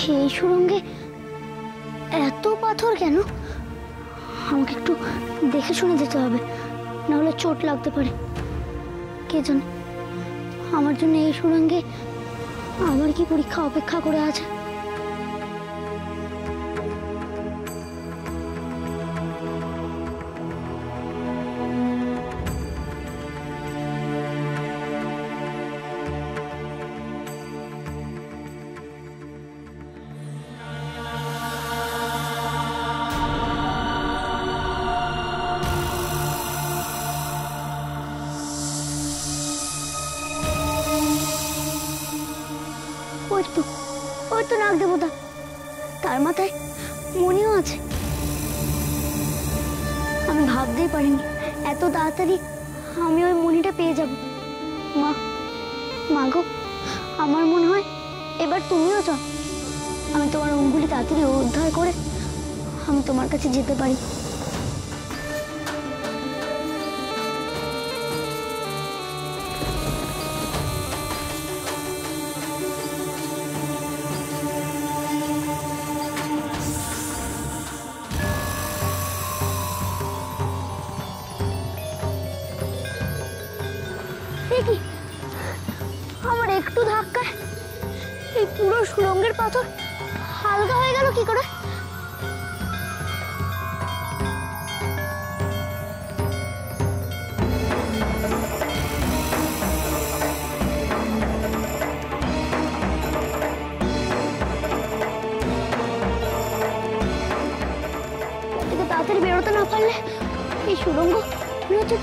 এই সুড়ঙ্গে এত পাথর কেন? আমাকে একটু দেখে শুনে যেতে হবে, নাহলে চোট লাগতে পারে। কে জানে আমার জন্য এই সুড়ঙ্গে আমার কি পরীক্ষা অপেক্ষা করে আছে। ওই তো নাগ দেবতা, তার মাথায় মণিও আছে। আমি ভাবতেই পারিনি এত তাড়াতাড়ি আমি ওই মণিটা পেয়ে যাব। মা গো, আমার মনে হয় এবার তুমিও চল, আমি তোমার অঙ্গুলি তাড়াতাড়ি উদ্ধার করে আমি তোমার কাছে যেতে পারি। আমার একটু ধাক্কায় এই পুরো সুড়ঙ্গের পাথর হালকা হয়ে গেল কি করে? তাড়াতাড়ি বেরোতে না পারলে এই সুড়ঙ্গ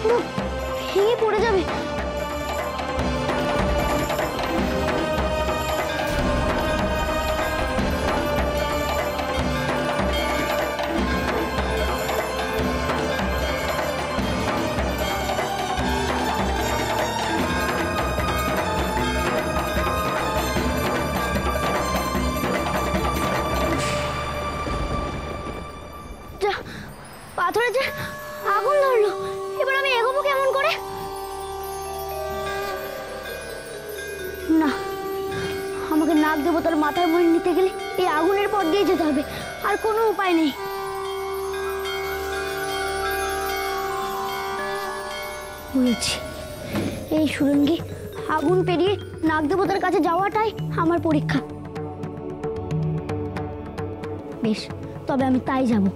পুরো ভেঙে পড়ে যাবে। পাথরে যে আগুন ধরলো, এবার আমি এগোবো কেমন করে? না, আমাকে নাগ দেবতার মাথায় মণি নিতে গেলে এই আগুনের পথ দিয়ে যেতে হবে, আর কোনো উপায় নেই। বুঝেছি, এই সুড়ঙ্গে আগুন পেরিয়ে নাগ দেবতার কাছে যাওয়াটাই আমার পরীক্ষা। বেশ, তবে আমি তাই যাব।